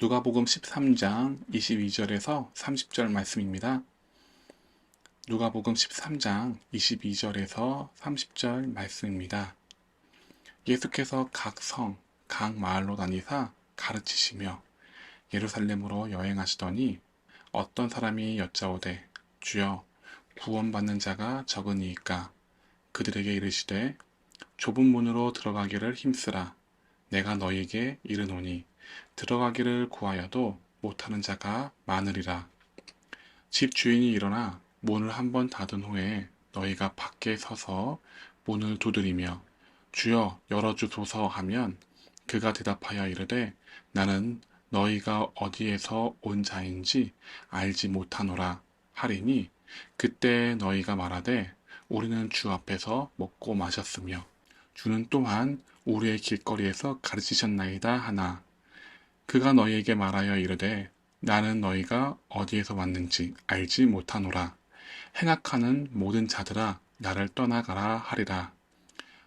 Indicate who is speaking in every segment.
Speaker 1: 누가복음 13장 22절에서 30절 말씀입니다. 누가복음 13장 22절에서 30절 말씀입니다. 예수께서 각 성, 각 마을로 다니사 가르치시며 예루살렘으로 여행하시더니 어떤 사람이 여짜오되 주여 구원받는 자가 적으니이까 그들에게 이르시되 좁은 문으로 들어가기를 힘쓰라. 내가 너희에게 이르노니 들어가기를 구하여도 못하는 자가 많으리라. 집 주인이 일어나 문을 한번 닫은 후에 너희가 밖에 서서 문을 두드리며 주여 열어주소서 하면 그가 대답하여 이르되 나는 너희가 어디에서 온 자인지 알지 못하노라 하리니 그때 너희가 말하되 우리는 주 앞에서 먹고 마셨으며 주는 또한 우리의 길거리에서 가르치셨나이다 하나 그가 너희에게 말하여 이르되 나는 너희가 어디에서 왔는지 알지 못하노라. 행악하는 모든 자들아 나를 떠나가라 하리라.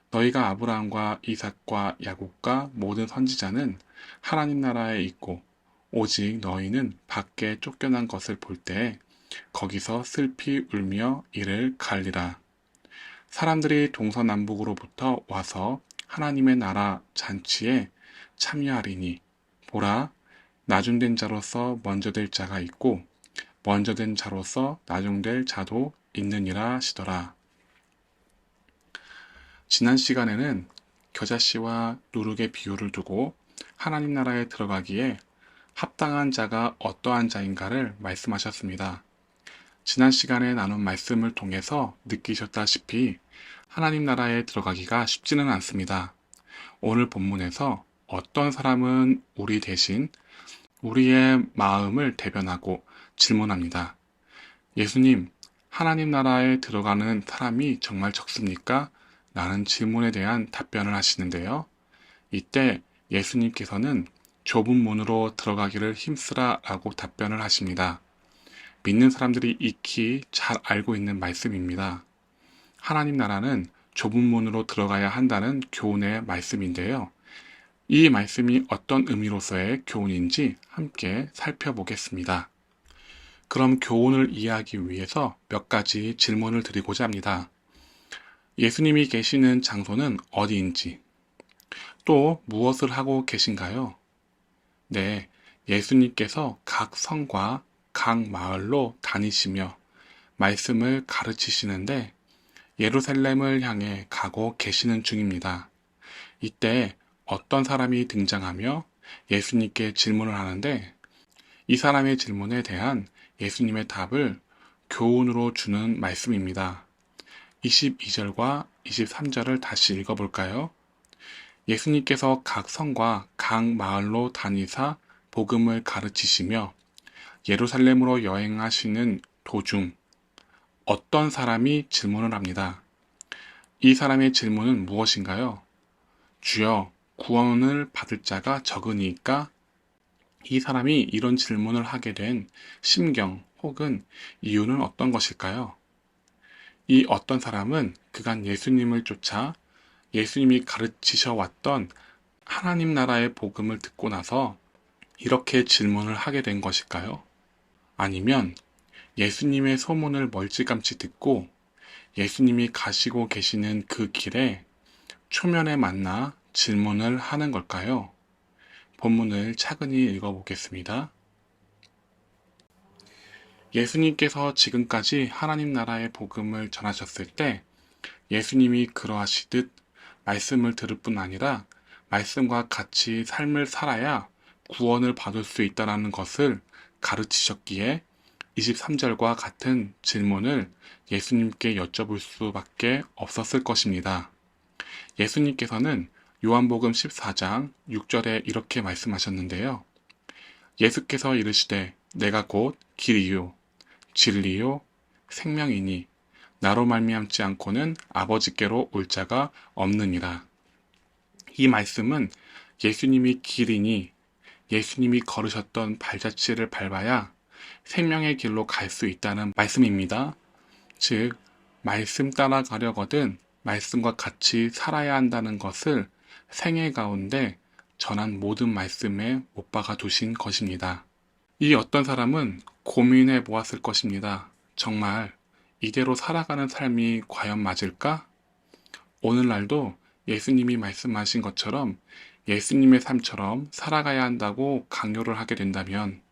Speaker 1: 너희가 아브라함과 이삭과 야곱과 모든 선지자는 하나님 나라에 있고 오직 너희는 밖에 쫓겨난 것을 볼 때에 거기서 슬피 울며 이를 갈리라. 사람들이 동서남북으로부터 와서 하나님의 나라 잔치에 참여하리니 보라 나중된 자로서 먼저 될 자가 있고 먼저 된 자로서 나중될 자도 있느니라 하시더라. 지난 시간에는 겨자씨와 누룩의 비유를 두고 하나님 나라에 들어가기에 합당한 자가 어떠한 자인가를 말씀하셨습니다. 지난 시간에 나눈 말씀을 통해서 느끼셨다시피 하나님 나라에 들어가기가 쉽지는 않습니다. 오늘 본문에서 어떤 사람은 우리 대신 우리의 마음을 대변하고 질문합니다. 예수님, 하나님 나라에 들어가는 사람이 정말 적습니까? 라는 질문에 대한 답변을 하시는데요. 이때 예수님께서는 좁은 문으로 들어가기를 힘쓰라 라고 답변을 하십니다. 믿는 사람들이 익히 잘 알고 있는 말씀입니다. 하나님 나라는 좁은 문으로 들어가야 한다는 교훈의 말씀인데요. 이 말씀이 어떤 의미로서의 교훈인지 함께 살펴보겠습니다. 그럼 교훈을 이해하기 위해서 몇 가지 질문을 드리고자 합니다. 예수님이 계시는 장소는 어디인지, 또 무엇을 하고 계신가요? 네, 예수님께서 각 성과 각 마을로 다니시며 말씀을 가르치시는데 예루살렘을 향해 가고 계시는 중입니다. 이때 어떤 사람이 등장하며 예수님께 질문을 하는데 이 사람의 질문에 대한 예수님의 답을 교훈으로 주는 말씀입니다. 22절과 23절을 다시 읽어볼까요? 예수님께서 각 성과 각 마을로 다니사 복음을 가르치시며 예루살렘으로 여행하시는 도중 어떤 사람이 질문을 합니다. 이 사람의 질문은 무엇인가요? 주여, 구원을 받을 자가 적으니까? 이 사람이 이런 질문을 하게 된 심경 혹은 이유는 어떤 것일까요? 이 어떤 사람은 그간 예수님을 쫓아 예수님이 가르치셔 왔던 하나님 나라의 복음을 듣고 나서 이렇게 질문을 하게 된 것일까요? 아니면 예수님의 소문을 멀찌감치 듣고 예수님이 가시고 계시는 그 길에 초면에 만나 질문을 하는 걸까요? 본문을 차근히 읽어보겠습니다. 예수님께서 지금까지 하나님 나라의 복음을 전하셨을 때 예수님이 그러하시듯 말씀을 들을 뿐 아니라 말씀과 같이 삶을 살아야 구원을 받을 수 있다는 것을 가르치셨기에 23절과 같은 질문을 예수님께 여쭤볼 수밖에 없었을 것입니다. 예수님께서는 요한복음 14장 6절에 이렇게 말씀하셨는데요. 예수께서 이르시되 내가 곧 길이요 진리요 생명이니 나로 말미암지 않고는 아버지께로 올 자가 없느니라. 이 말씀은 예수님이 길이니 예수님이 걸으셨던 발자취를 밟아야 생명의 길로 갈 수 있다는 말씀입니다. 즉, 말씀 따라가려거든 말씀과 같이 살아야 한다는 것을 생애 가운데 전한 모든 말씀에 못 박아 두신 것입니다. 이 어떤 사람은 고민해 보았을 것입니다. 정말 이대로 살아가는 삶이 과연 맞을까? 오늘날도 예수님이 말씀하신 것처럼 예수님의 삶처럼 살아가야 한다고 강요를 하게 된다면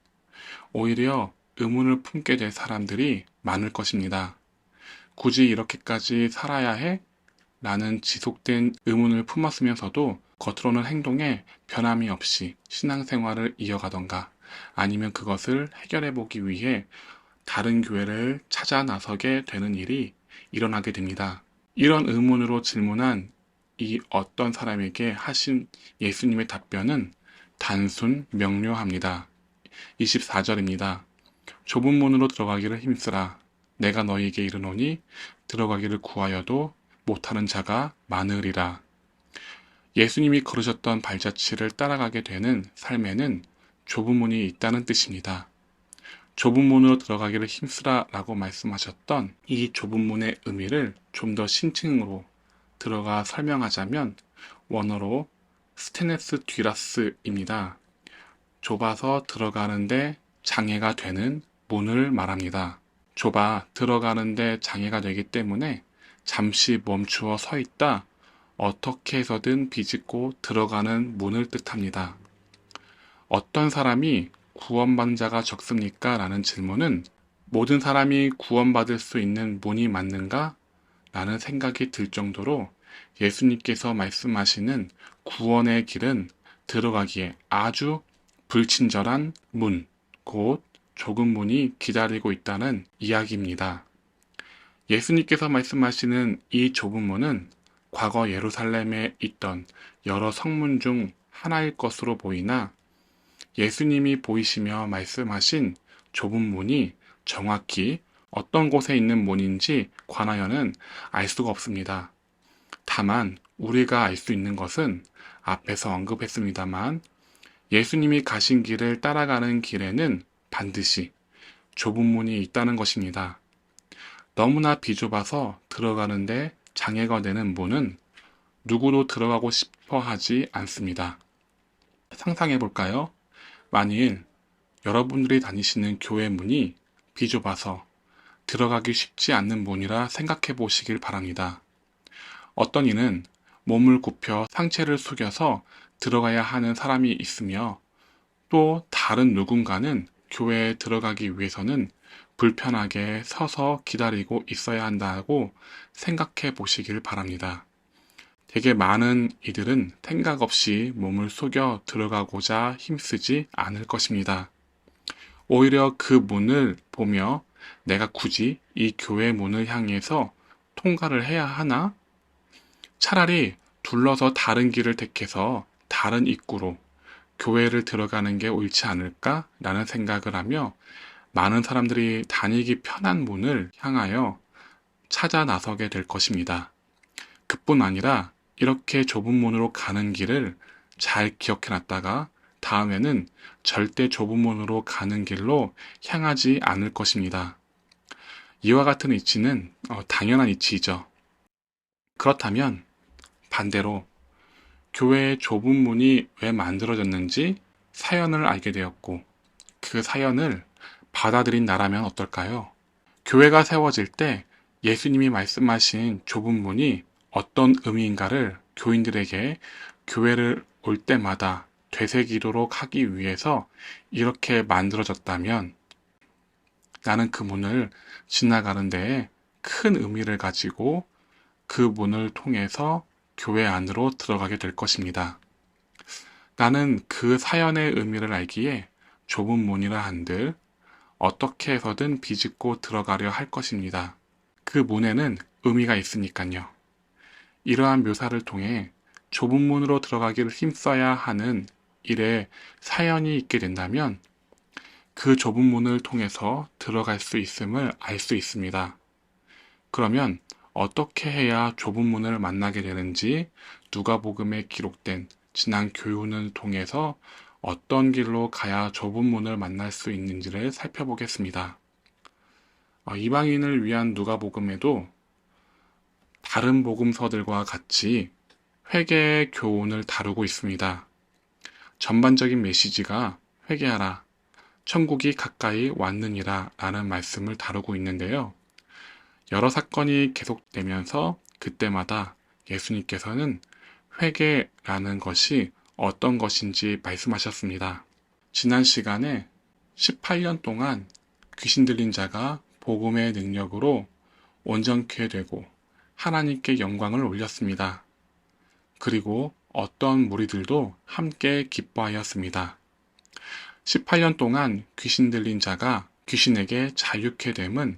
Speaker 1: 오히려 의문을 품게 될 사람들이 많을 것입니다. 굳이 이렇게까지 살아야 해? 라는 지속된 의문을 품었으면서도 겉으로는 행동에 변함이 없이 신앙생활을 이어가던가 아니면 그것을 해결해 보기 위해 다른 교회를 찾아 나서게 되는 일이 일어나게 됩니다. 이런 의문으로 질문한 이 어떤 사람에게 하신 예수님의 답변은 단순 명료합니다. 24절입니다. 좁은 문으로 들어가기를 힘쓰라. 내가 너희에게 이르노니 들어가기를 구하여도 못하는 자가 많으리라. 예수님이 걸으셨던 발자취를 따라가게 되는 삶에는 좁은 문이 있다는 뜻입니다. 좁은 문으로 들어가기를 힘쓰라 라고 말씀하셨던 이 좁은 문의 의미를 좀 더 심층으로 들어가 설명하자면 원어로 스테네스 듀라스입니다. 좁아서 들어가는데 장애가 되는 문을 말합니다. 좁아 들어가는데 장애가 되기 때문에 잠시 멈추어 서 있다 어떻게 해서든 비집고 들어가는 문을 뜻합니다. 어떤 사람이 구원받는 자가 적습니까? 라는 질문은 모든 사람이 구원받을 수 있는 문이 맞는가? 라는 생각이 들 정도로 예수님께서 말씀하시는 구원의 길은 들어가기에 아주 불친절한 문, 곧 좁은 문이 기다리고 있다는 이야기입니다. 예수님께서 말씀하시는 이 좁은 문은 과거 예루살렘에 있던 여러 성문 중 하나일 것으로 보이나 예수님이 보이시며 말씀하신 좁은 문이 정확히 어떤 곳에 있는 문인지 관하여는 알 수가 없습니다. 다만 우리가 알 수 있는 것은 앞에서 언급했습니다만 예수님이 가신 길을 따라가는 길에는 반드시 좁은 문이 있다는 것입니다. 너무나 비좁아서 들어가는데 장애가 되는 문은 누구도 들어가고 싶어 하지 않습니다. 상상해 볼까요? 만일 여러분들이 다니시는 교회 문이 비좁아서 들어가기 쉽지 않는 문이라 생각해 보시길 바랍니다. 어떤 이는 몸을 굽혀 상체를 숙여서 들어가야 하는 사람이 있으며 또 다른 누군가는 교회에 들어가기 위해서는 불편하게 서서 기다리고 있어야 한다고 생각해 보시길 바랍니다. 되게 많은 이들은 생각 없이 몸을 속여 들어가고자 힘쓰지 않을 것입니다. 오히려 그 문을 보며 내가 굳이 이 교회 문을 향해서 통과를 해야 하나? 차라리 둘러서 다른 길을 택해서 다른 입구로 교회를 들어가는 게 옳지 않을까라는 생각을 하며 많은 사람들이 다니기 편한 문을 향하여 찾아 나서게 될 것입니다. 그뿐 아니라 이렇게 좁은 문으로 가는 길을 잘 기억해 놨다가 다음에는 절대 좁은 문으로 가는 길로 향하지 않을 것입니다. 이와 같은 이치는 당연한 이치이죠. 그렇다면 반대로 교회의 좁은 문이 왜 만들어졌는지 사연을 알게 되었고 그 사연을 받아들인 나라면 어떨까요? 교회가 세워질 때 예수님이 말씀하신 좁은 문이 어떤 의미인가를 교인들에게 교회를 올 때마다 되새기도록 하기 위해서 이렇게 만들어졌다면 나는 그 문을 지나가는 데에 큰 의미를 가지고 그 문을 통해서 교회 안으로 들어가게 될 것입니다. 나는 그 사연의 의미를 알기에 좁은 문이라 한들 어떻게 해서든 비집고 들어가려 할 것입니다. 그 문에는 의미가 있으니까요. 이러한 묘사를 통해 좁은 문으로 들어가기를 힘써야 하는 일에 사연이 있게 된다면 그 좁은 문을 통해서 들어갈 수 있음을 알 수 있습니다. 그러면 어떻게 해야 좁은 문을 만나게 되는지 누가복음에 기록된 지난 교훈을 통해서 어떤 길로 가야 좁은 문을 만날 수 있는지를 살펴보겠습니다. 이방인을 위한 누가복음에도 다른 복음서들과 같이 회개의 교훈을 다루고 있습니다. 전반적인 메시지가 회개하라, 천국이 가까이 왔느니라 라는 말씀을 다루고 있는데요. 여러 사건이 계속되면서 그때마다 예수님께서는 회개라는 것이 어떤 것인지 말씀하셨습니다. 지난 시간에 18년 동안 귀신 들린 자가 복음의 능력으로 온전케 되고 하나님께 영광을 올렸습니다. 그리고 어떤 무리들도 함께 기뻐하였습니다. 18년 동안 귀신 들린 자가 귀신에게 자유케 됨은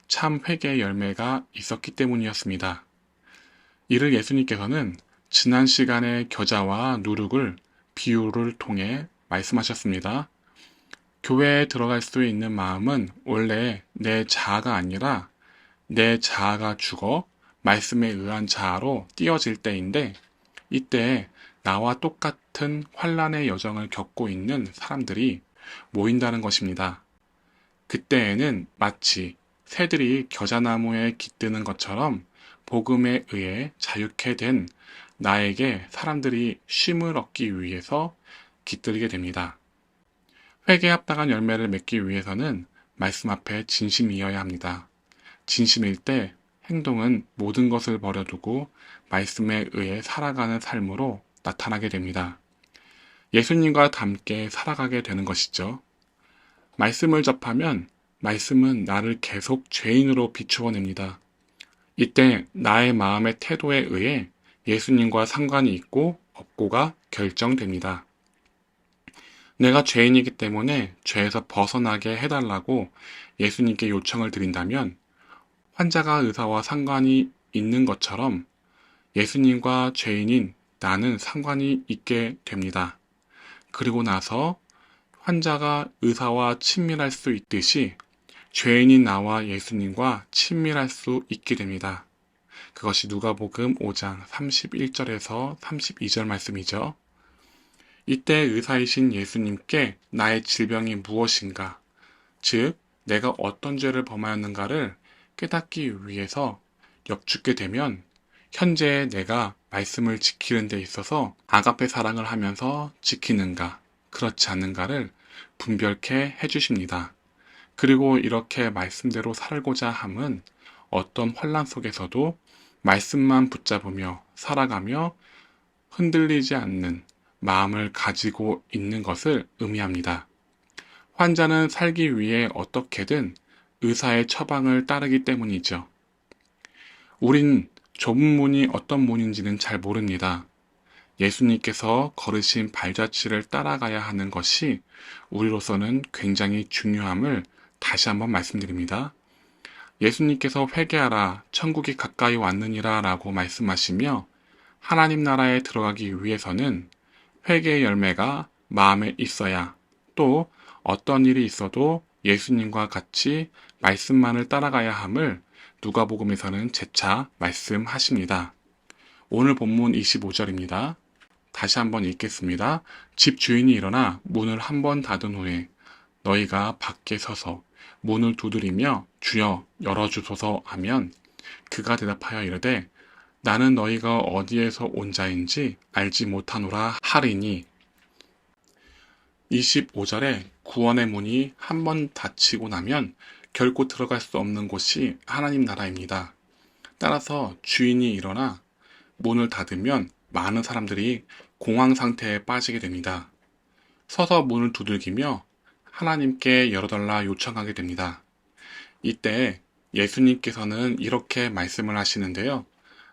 Speaker 1: 참 회개의 열매가 있었기 때문이었습니다. 이를 예수님께서는 지난 시간의 겨자와 누룩을 비유를 통해 말씀하셨습니다. 교회에 들어갈 수 있는 마음은 원래 내 자아가 아니라 내 자아가 죽어 말씀에 의한 자아로 띄어질 때인데, 이때 나와 똑같은 환난의 여정을 겪고 있는 사람들이 모인다는 것입니다. 그때에는 마치 새들이 겨자나무에 깃드는 것처럼 복음에 의해 자유케 된 나에게 사람들이 쉼을 얻기 위해서 깃들게 됩니다. 회개에 합당한 열매를 맺기 위해서는 말씀 앞에 진심이어야 합니다. 진심일 때 행동은 모든 것을 버려두고 말씀에 의해 살아가는 삶으로 나타나게 됩니다. 예수님과 함께 살아가게 되는 것이죠. 말씀을 접하면 말씀은 나를 계속 죄인으로 비추어냅니다. 이때 나의 마음의 태도에 의해 예수님과 상관이 있고 없고가 결정됩니다. 내가 죄인이기 때문에 죄에서 벗어나게 해달라고 예수님께 요청을 드린다면 환자가 의사와 상관이 있는 것처럼 예수님과 죄인인 나는 상관이 있게 됩니다. 그리고 나서 환자가 의사와 친밀할 수 있듯이 죄인인 나와 예수님과 친밀할 수 있게 됩니다. 그것이 누가복음 5장 31절에서 32절 말씀이죠. 이때 의사이신 예수님께 나의 질병이 무엇인가, 즉 내가 어떤 죄를 범하였는가를 깨닫기 위해서 여쭙게 되면 현재 내가 말씀을 지키는 데 있어서 아가페 사랑을 하면서 지키는가, 그렇지 않는가를 분별케 해주십니다. 그리고 이렇게 말씀대로 살고자 함은 어떤 환난 속에서도 말씀만 붙잡으며 살아가며 흔들리지 않는 마음을 가지고 있는 것을 의미합니다. 환자는 살기 위해 어떻게든 의사의 처방을 따르기 때문이죠. 우린 좁은 문이 어떤 문인지는 잘 모릅니다. 예수님께서 걸으신 발자취를 따라가야 하는 것이 우리로서는 굉장히 중요함을 다시 한번 말씀드립니다. 예수님께서 회개하라, 천국이 가까이 왔느니라 라고 말씀하시며 하나님 나라에 들어가기 위해서는 회개의 열매가 마음에 있어야, 또 어떤 일이 있어도 예수님과 같이 말씀만을 따라가야 함을 누가복음에서는 재차 말씀하십니다. 오늘 본문 25절입니다. 다시 한번 읽겠습니다. 집 주인이 일어나 문을 한 번 닫은 후에 너희가 밖에 서서 문을 두드리며 주여 열어주소서 하면 그가 대답하여 이르되 나는 너희가 어디에서 온 자인지 알지 못하노라 하리니. 25절에 구원의 문이 한 번 닫히고 나면 결코 들어갈 수 없는 곳이 하나님 나라입니다. 따라서 주인이 일어나 문을 닫으면 많은 사람들이 공황 상태에 빠지게 됩니다. 서서 문을 두들기며 하나님께 열어달라 요청하게 됩니다. 이때 예수님께서는 이렇게 말씀을 하시는데요.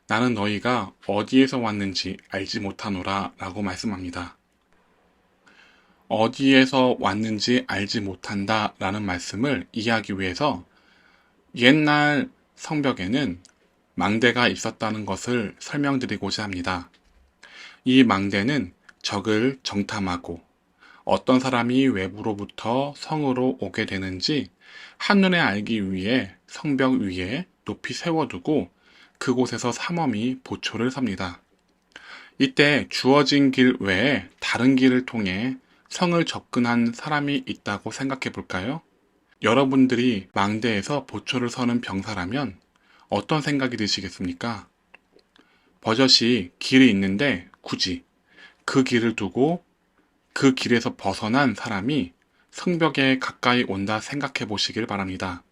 Speaker 1: 나는 너희가 어디에서 왔는지 알지 못하노라 라고 말씀합니다. 어디에서 왔는지 알지 못한다 라는 말씀을 이해하기 위해서 옛날 성벽에는 망대가 있었다는 것을 설명드리고자 합니다. 이 망대는 적을 정탐하고 어떤 사람이 외부로부터 성으로 오게 되는지 한눈에 알기 위해 성벽 위에 높이 세워두고 그곳에서 삼엄히 보초를 섭니다. 이때 주어진 길 외에 다른 길을 통해 성을 접근한 사람이 있다고 생각해 볼까요? 여러분들이 망대에서 보초를 서는 병사라면 어떤 생각이 드시겠습니까? 버젓이 길이 있는데 굳이 그 길을 두고 그 길에서 벗어난 사람이 성벽에 가까이 온다 생각해 보시길 바랍니다.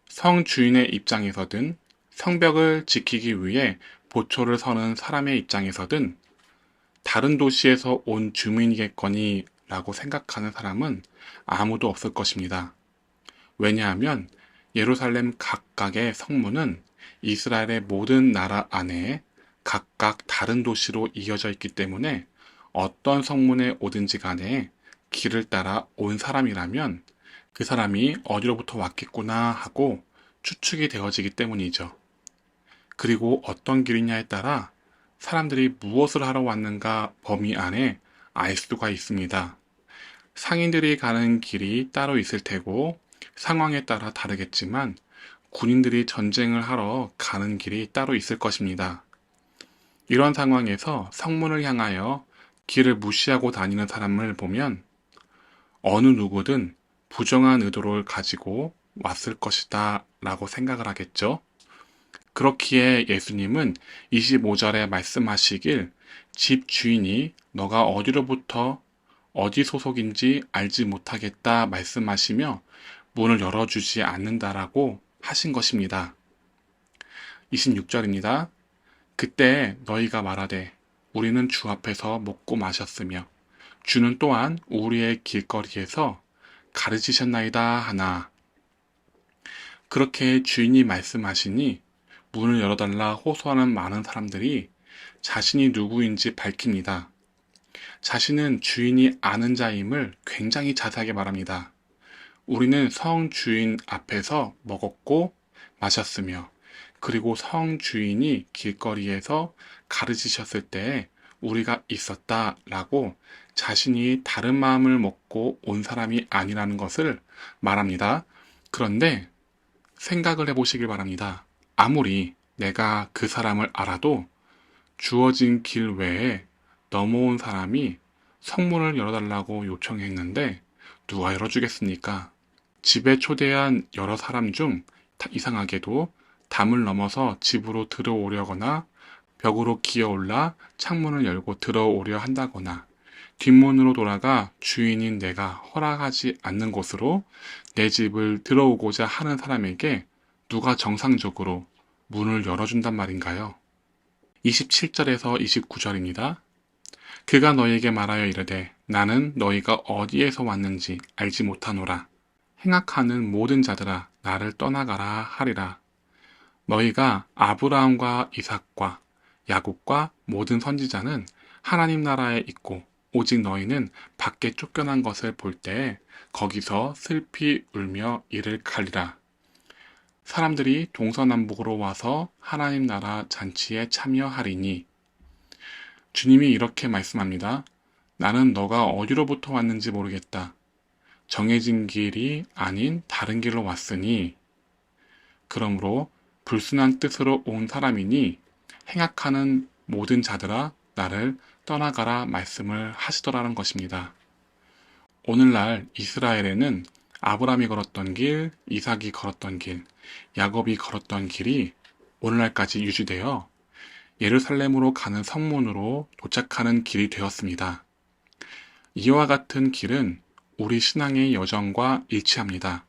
Speaker 1: 성 주인의 입장에서든 성벽을 지키기 위해 보초를 서는 사람의 입장에서든 다른 도시에서 온 주민이겠거니 라고 생각하는 사람은 아무도 없을 것입니다. 왜냐하면 예루살렘 각각의 성문은 이스라엘의 모든 나라 안에 각각 다른 도시로 이어져 있기 때문에 어떤 성문에 오든지 간에 길을 따라 온 사람이라면 그 사람이 어디로부터 왔겠구나 하고 추측이 되어지기 때문이죠. 그리고 어떤 길이냐에 따라 사람들이 무엇을 하러 왔는가 범위 안에 알 수가 있습니다. 상인들이 가는 길이 따로 있을 테고 상황에 따라 다르겠지만 군인들이 전쟁을 하러 가는 길이 따로 있을 것입니다. 이런 상황에서 성문을 향하여 길을 무시하고 다니는 사람을 보면 어느 누구든 부정한 의도를 가지고 왔을 것이다 라고 생각을 하겠죠. 그렇기에 예수님은 25절에 말씀하시길 집 주인이 너가 어디로부터 어디 소속인지 알지 못하겠다 말씀하시며 문을 열어주지 않는다라고 하신 것입니다. 26절입니다. 그때 너희가 말하되 우리는 주 앞에서 먹고 마셨으며 주는 또한 우리의 길거리에서 가르치셨나이다 하나. 그렇게 주인이 말씀하시니 문을 열어달라 호소하는 많은 사람들이 자신이 누구인지 밝힙니다. 자신은 주인이 아는 자임을 굉장히 자세하게 말합니다. 우리는 성 주인 앞에서 먹었고 마셨으며 그리고 성 주인이 길거리에서 가르치셨을 때에 우리가 있었다라고 자신이 다른 마음을 먹고 온 사람이 아니라는 것을 말합니다. 그런데 생각을 해보시길 바랍니다. 아무리 내가 그 사람을 알아도 주어진 길 외에 넘어온 사람이 성문을 열어달라고 요청했는데 누가 열어주겠습니까? 집에 초대한 여러 사람 중 이상하게도 담을 넘어서 집으로 들어오려거나 벽으로 기어올라 창문을 열고 들어오려 한다거나 뒷문으로 돌아가 주인인 내가 허락하지 않는 곳으로 내 집을 들어오고자 하는 사람에게 누가 정상적으로 문을 열어준단 말인가요? 27절에서 29절입니다. 그가 너희에게 말하여 이르되 나는 너희가 어디에서 왔는지 알지 못하노라. 행악하는 모든 자들아 나를 떠나가라 하리라. 너희가 아브라함과 이삭과 야곱과 모든 선지자는 하나님 나라에 있고 오직 너희는 밖에 쫓겨난 것을 볼 때에 거기서 슬피 울며 이를 갈리라. 사람들이 동서남북으로 와서 하나님 나라 잔치에 참여하리니. 주님이 이렇게 말씀합니다. 나는 너가 어디로부터 왔는지 모르겠다. 정해진 길이 아닌 다른 길로 왔으니. 그러므로 불순한 뜻으로 온 사람이니 행악하는 모든 자들아 나를 떠나가라 말씀을 하시더라는 것입니다. 오늘날 이스라엘에는 아브라함이 걸었던 길, 이삭이 걸었던 길, 야곱이 걸었던 길이 오늘날까지 유지되어 예루살렘으로 가는 성문으로 도착하는 길이 되었습니다. 이와 같은 길은 우리 신앙의 여정과 일치합니다.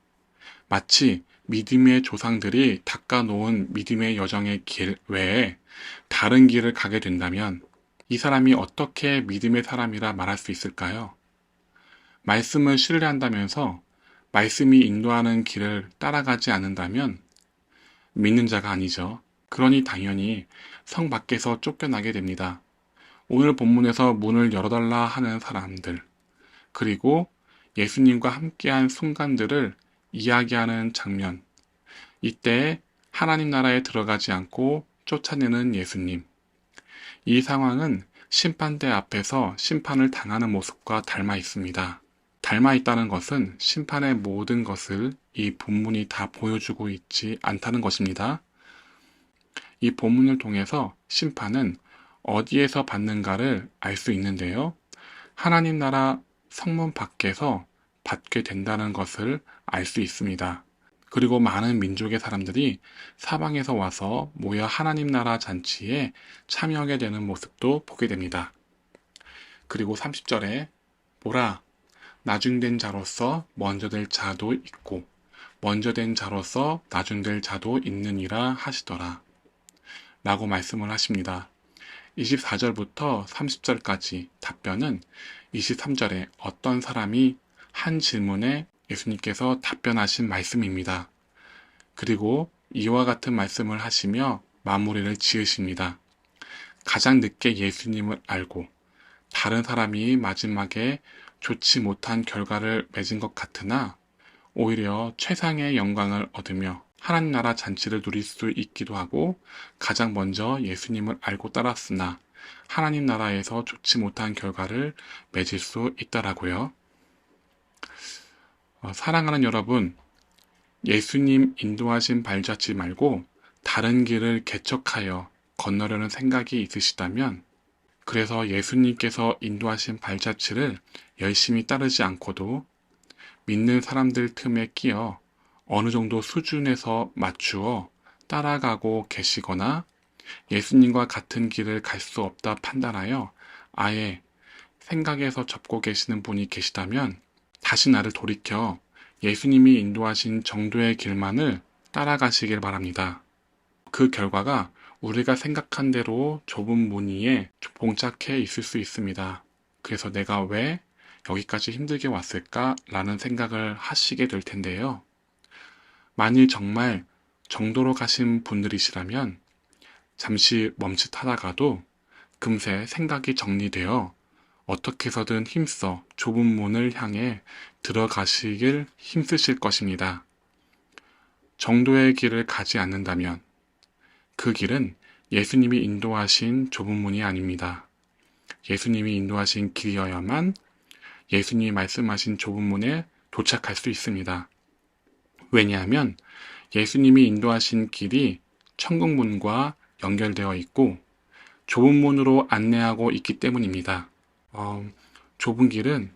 Speaker 1: 마치 믿음의 조상들이 닦아놓은 믿음의 여정의 길 외에 다른 길을 가게 된다면 이 사람이 어떻게 믿음의 사람이라 말할 수 있을까요? 말씀을 신뢰한다면서 말씀이 인도하는 길을 따라가지 않는다면 믿는 자가 아니죠. 그러니 당연히 성 밖에서 쫓겨나게 됩니다. 오늘 본문에서 문을 열어달라 하는 사람들, 그리고 예수님과 함께한 순간들을 이야기하는 장면, 이때 하나님 나라에 들어가지 않고 쫓아내는 예수님. 이 상황은 심판대 앞에서 심판을 당하는 모습과 닮아 있습니다. 닮아 있다는 것은 심판의 모든 것을 이 본문이 다 보여주고 있지 않다는 것입니다. 이 본문을 통해서 심판은 어디에서 받는가를 알 수 있는데요. 하나님 나라 성문 밖에서 받게 된다는 것을 알 수 있습니다. 그리고 많은 민족의 사람들이 사방에서 와서 모여 하나님 나라 잔치에 참여하게 되는 모습도 보게 됩니다. 그리고 30절에 보라, 나중된 자로서 먼저 될 자도 있고 먼저 된 자로서 나중될 자도 있느니라 하시더라 라고 말씀을 하십니다. 24절부터 30절까지 답변은 23절에 어떤 사람이 한 질문에 예수님께서 답변하신 말씀입니다. 그리고 이와 같은 말씀을 하시며 마무리를 지으십니다. 가장 늦게 예수님을 알고 다른 사람이 마지막에 좋지 못한 결과를 맺은 것 같으나 오히려 최상의 영광을 얻으며 하나님 나라 잔치를 누릴 수 있기도 하고 가장 먼저 예수님을 알고 따랐으나 하나님 나라에서 좋지 못한 결과를 맺을 수 있더라고요. 사랑하는 여러분, 예수님 인도하신 발자취 말고 다른 길을 개척하여 건너려는 생각이 있으시다면 그래서 예수님께서 인도하신 발자취를 열심히 따르지 않고도 믿는 사람들 틈에 끼어 어느 정도 수준에서 맞추어 따라가고 계시거나 예수님과 같은 길을 갈 수 없다 판단하여 아예 생각에서 접고 계시는 분이 계시다면 다시 나를 돌이켜 예수님이 인도하신 정도의 길만을 따라가시길 바랍니다. 그 결과가 우리가 생각한 대로 좁은 무늬에 봉착해 있을 수 있습니다. 그래서 내가 왜 여기까지 힘들게 왔을까? 라는 생각을 하시게 될 텐데요. 만일 정말 정도로 가신 분들이시라면 잠시 멈칫하다가도 금세 생각이 정리되어 어떻게 해서든 힘써 좁은 문을 향해 들어가시길 힘쓰실 것입니다. 정도의 길을 가지 않는다면 그 길은 예수님이 인도하신 좁은 문이 아닙니다. 예수님이 인도하신 길이어야만 예수님이 말씀하신 좁은 문에 도착할 수 있습니다. 왜냐하면 예수님이 인도하신 길이 천국문과 연결되어 있고 좁은 문으로 안내하고 있기 때문입니다. 좁은 길은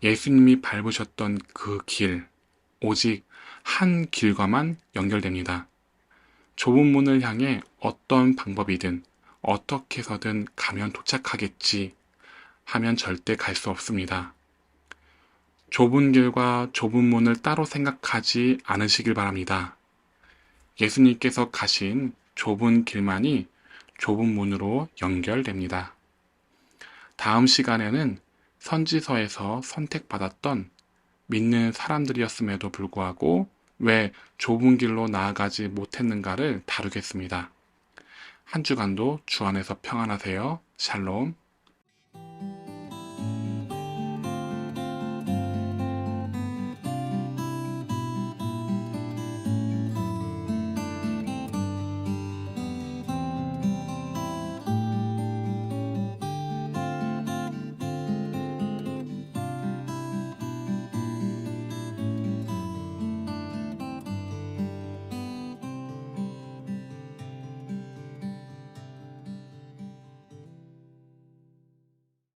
Speaker 1: 예수님이 밟으셨던 그 길, 오직 한 길과만 연결됩니다. 좁은 문을 향해 어떤 방법이든 어떻게 해서든 가면 도착하겠지 하면 절대 갈 수 없습니다. 좁은 길과 좁은 문을 따로 생각하지 않으시길 바랍니다. 예수님께서 가신 좁은 길만이 좁은 문으로 연결됩니다. 다음 시간에는 선지서에서 선택받았던 믿는 사람들이었음에도 불구하고 왜 좁은 길로 나아가지 못했는가를 다루겠습니다. 한 주간도 주 안에서 평안하세요. 샬롬.